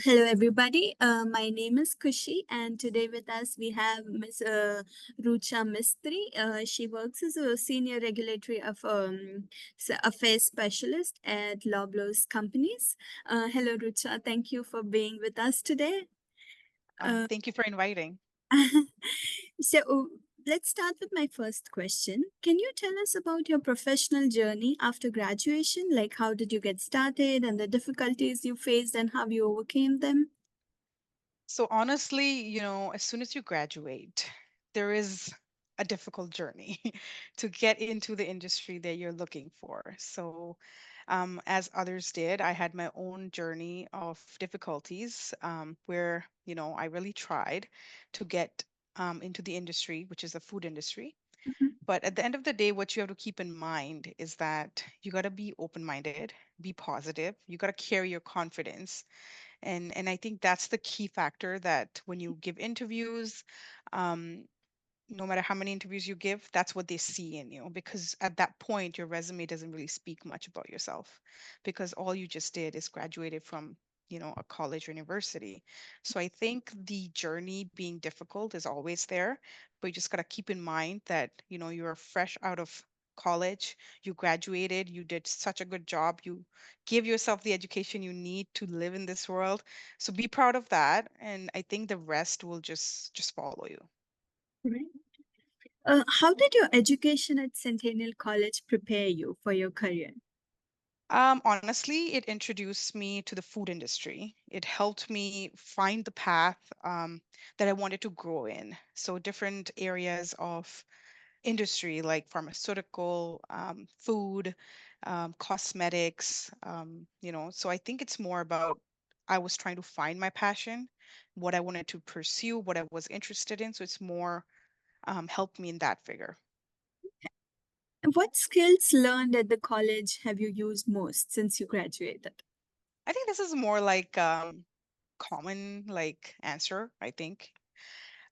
Hello, everybody. My name is Kushi, and today with us we have Ms. Rucha Mistry. She works as a senior regulatory affairs specialist at Loblaws Companies. Hello, Rucha. Thank you for being with us today. Uh, Thank you for inviting. so, let's start with my first question. Can you tell us about your professional journey after graduation? Like, how did you get started and the difficulties you faced and how you overcame them? So honestly, as soon as you graduate, there is a difficult journey to get into the industry that you're looking for. So, as others did, I had my own journey of difficulties where, I really tried to get into the industry, which is the food industry. But at the end of the day, what you have to keep in mind is that you got to be open-minded, be positive, you got to carry your confidence, and I think that's the key factor, that when you give interviews, um, no matter how many interviews you give, that's what they see in you, because at that point your resume doesn't really speak much about yourself, because all you just did is graduated from a college or university. So I think the journey being difficult is always there, but you just got to keep in mind that you're fresh out of college, you graduated, you did such a good job, you give yourself the education you need to live in this world. So be proud of that, and I think the rest will just follow you. Right. How did your education at Centennial College prepare you for your career? Honestly, it introduced me to the food industry. It helped me find the path that I wanted to grow in. So different areas of industry like pharmaceutical, food, cosmetics, So I think it's more about, I was trying to find my passion, what I wanted to pursue, what I was interested in. So it's more helped me in that figure. And what skills learned at the college have you used most since you graduated? I think this is more like common like answer, I think.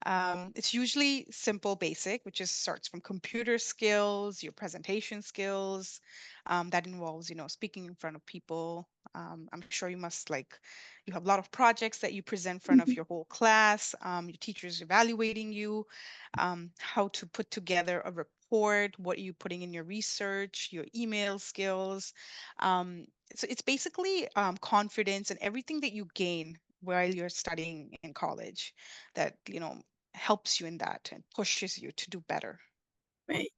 It's usually simple, basic, which just starts from computer skills, your presentation skills. That involves, speaking in front of people. I'm sure you must you have a lot of projects that you present in front of Mhm. your whole class, your teachers evaluating you, how to put together a report, what are you putting in your research, your email skills. So it's basically confidence and everything that you gain while you're studying in college that helps you in that and pushes you to do better. Right.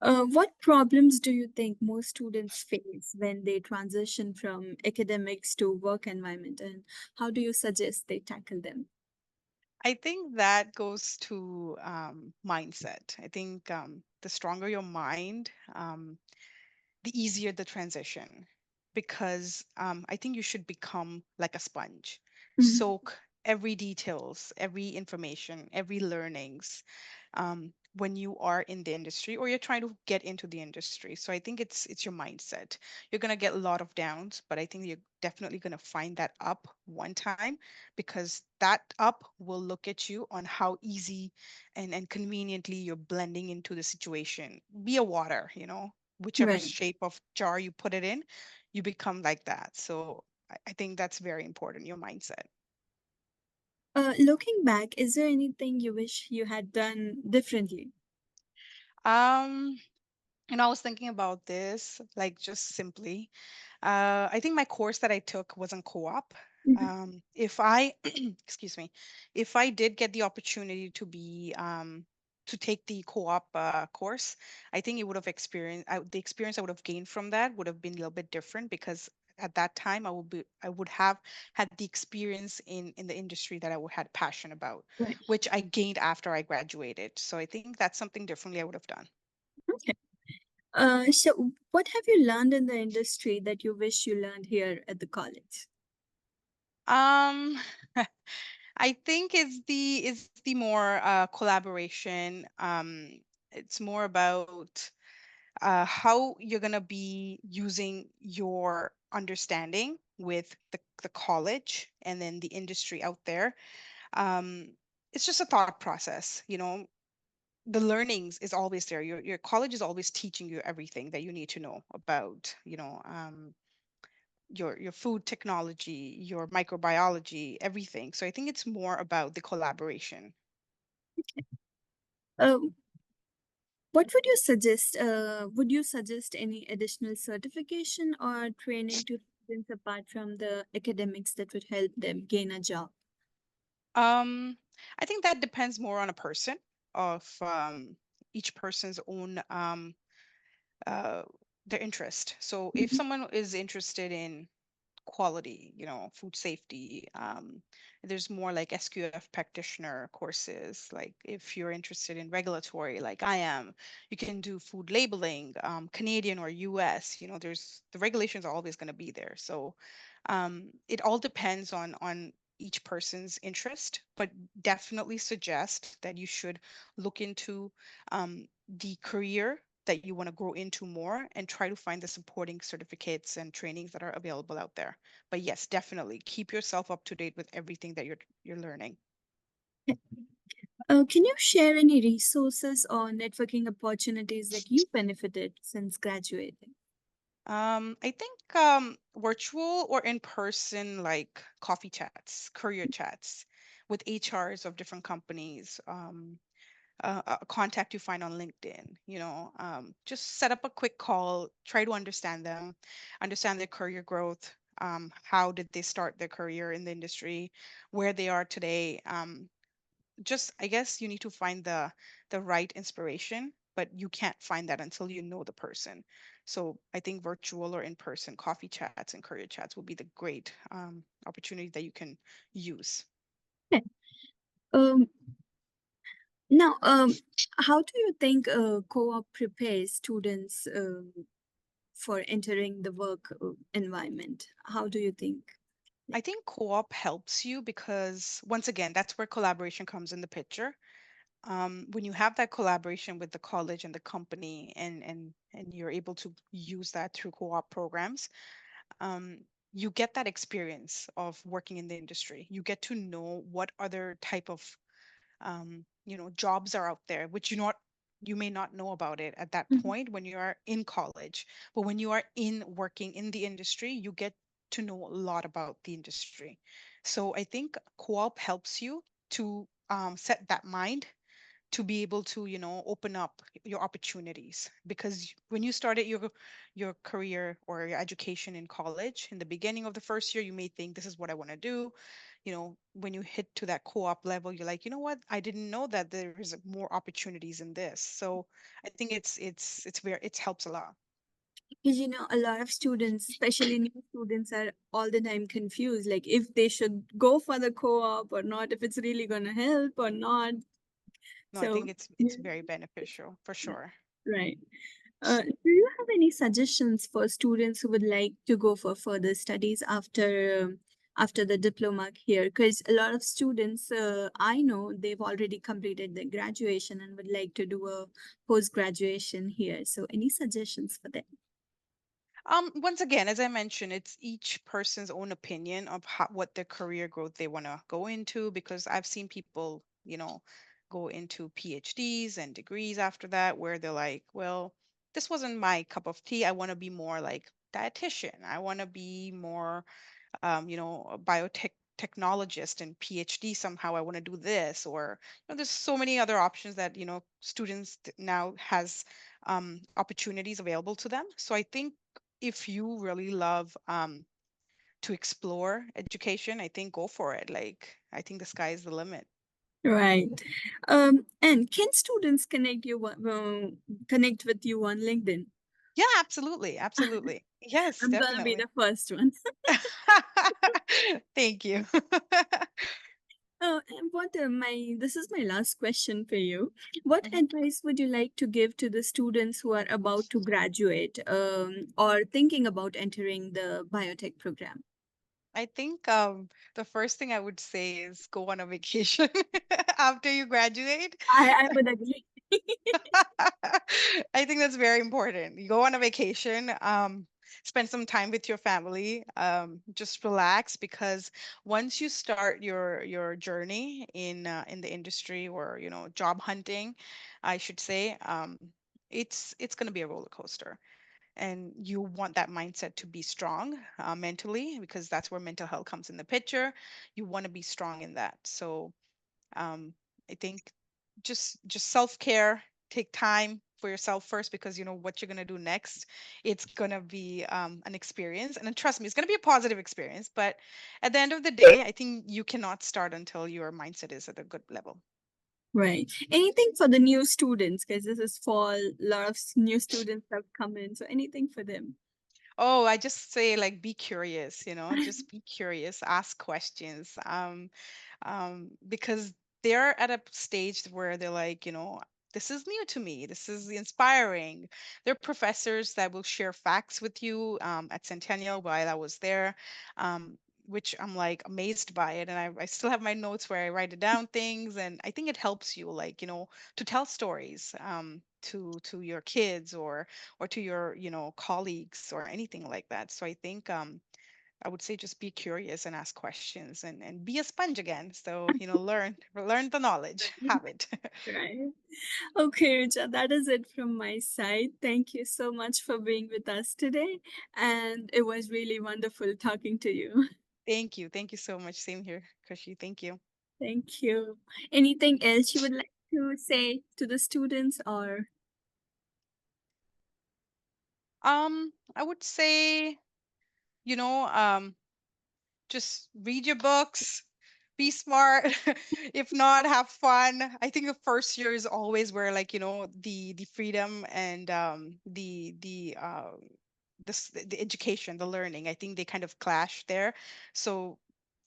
What problems do you think most students face when they transition from academics to work environment, and how do you suggest they tackle them? I think that goes to mindset. I think the stronger your mind, the easier the transition, because I think you should become like a sponge, Mhm. soak every details, every information, every learnings, when you are in the industry or you're trying to get into the industry. So I think it's your mindset. You're going to get a lot of downs, but I think you're definitely going to find that up one time, because that up will look at you on how easy and conveniently you're blending into the situation. Be a water, whichever Right. shape of jar you put it in, you become like that. So I think that's very important, your mindset. Looking back, is there anything you wish you had done differently? Um, I was thinking about this, like just simply. I think my course that I took was on co-op. Mhm. If I, excuse me, if I did get the opportunity to take the co-op course, I think it would have the experience I would have gained from that would have been a little bit different, because at that time I would have had the experience in the industry that I would had passion about, Right. which I gained after I graduated. So I think that's something differently I would have done. Okay. So what have you learned in the industry that you wish you learned here at the college? Um, I think it's the more collaboration. It's more about how you're gonna be using your understanding with the college and then the industry out there. Um, it's just a thought process, The learnings is always there. Your college is always teaching you everything that you need to know about, your food technology, your microbiology, everything. So I think it's more about the collaboration. Um, what would you suggest? Would you suggest any additional certification or training to students apart from the academics that would help them gain a job? Um, I think that depends more on a person of each person's own uh, their interest. So if Mhm. someone is interested in quality, food safety. There's more like SQF practitioner courses. Like if you're interested in regulatory, like I am, you can do food labeling, Canadian or US. There's the regulations are always going to be there. So it all depends on each person's interest, but definitely suggest that you should look into the career that you want to grow into more and try to find the supporting certificates and trainings that are available out there. But yes, definitely keep yourself up to date with everything that you're learning. Can you share any resources or networking opportunities that you benefited since graduating? I think virtual or in person, like coffee chats, career chats with HRs of different companies, a contact you find on LinkedIn, just set up a quick call, try to understand them, understand their career growth. How did they start their career in the industry, where they are today? Just I guess you need to find the right inspiration, but you can't find that until you know the person. So I think virtual or in person coffee chats and career chats will be the great opportunity that you can use. Okay. Um, now, how do you think co-op prepares students for entering the work environment? How do you think? I think co-op helps you because once again, that's where collaboration comes in the picture. When you have that collaboration with the college and the company, and you're able to use that through co-op programs, um, you get that experience of working in the industry. You get to know what other type of jobs are out there, which you may not know about it at that Mhm. point when you are in college. But when you are in working in the industry, you get to know a lot about the industry. So I think co-op helps you to set that mind to be able to open up your opportunities, because when you started your career or your education in college, in the beginning of the first year you may think this is what I want to do. When you hit to that co-op level, you're like, you know what, I didn't know that there is more opportunities in this. So I think it's where it helps a lot. Because a lot of students, especially new students, are all the time confused, like if they should go for the co-op or not, if it's really gonna help or not. No, I think So, it's very beneficial for sure. right. Do you have any suggestions for students who would like to go for further studies after the diploma here? Because a lot of students, I know, they've already completed their graduation and would like to do a post graduation here. So, any suggestions for them? Once again, as I mentioned, it's each person's own opinion of what their career growth they want to go into, because I've seen people, go into PhDs and degrees after that where they're like, well, this wasn't my cup of tea. I want to be more like dietitian. I want to be more a biotech technologist and PhD somehow. I want to do this, or there's so many other options that students now has opportunities available to them. So I think if you really love to explore education, I think go for it. Like I think the sky is the limit. Right. And can students connect with you on LinkedIn? Yeah, absolutely, absolutely. Yes, I'm gonna be definitely. the first one. Thank you. And what my this is my last question for you. What Mhm. advice would you like to give to the students who are about to graduate or thinking about entering the biotech program? I think the first thing I would say is go on a vacation after you graduate. I would agree. I think that's very important. You go on a vacation, spend some time with your family, just relax, because once you start your journey in the industry, or job hunting, I should say, it's going to be a roller coaster. and you want that mindset to be strong mentally, because that's where mental health comes in the picture. You want to be strong in that. So um, I think just self-care, take time for yourself first, because you know what you're going to do next. It's going to be an experience, and then trust me, it's going to be a positive experience, but at the end of the day, I think you cannot start until your mindset is at a good level. Right. Anything for the new students, because this is fall, a lot of new students have come in. So anything for them. Oh, I just say like be curious, just be curious, ask questions. Because they're at a stage where they're like, this is new to me. This is inspiring. There are professors that will share facts with you at Centennial while I was there, um, which I'm like amazed by it. And I still have my notes where I write it down things. And I think it helps you, like, to tell stories to your kids, or to your, colleagues or anything like that. So I think I would say just be curious and ask questions, and be a sponge again. So, learn the knowledge, have it. Right. Okay, Richa, that is it from my side. Thank you so much for being with us today. And it was really wonderful talking to you. Thank you. Thank you so much. Same here, Kushi. Thank you. Thank you. Anything else you would like to say to the students or? I would say, you know, um, just read your books, be smart. If not, have fun. I think the first year is always where, like, the freedom and the education, the learning, I think they kind of clash there. So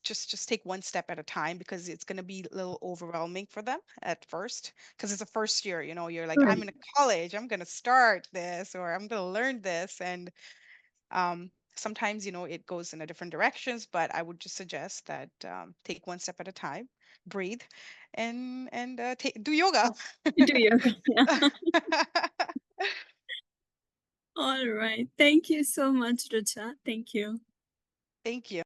just take one step at a time, because it's going to be a little overwhelming for them at first, because it's the first year, you're like, I'm Right. in a college, I'm going to start this, or I'm going to learn this. And sometimes, it goes in a different directions, but I would just suggest that take one step at a time, breathe, and do yoga. Do yoga. Yeah. All right. Thank you so much, Richa. Thank you. Thank you.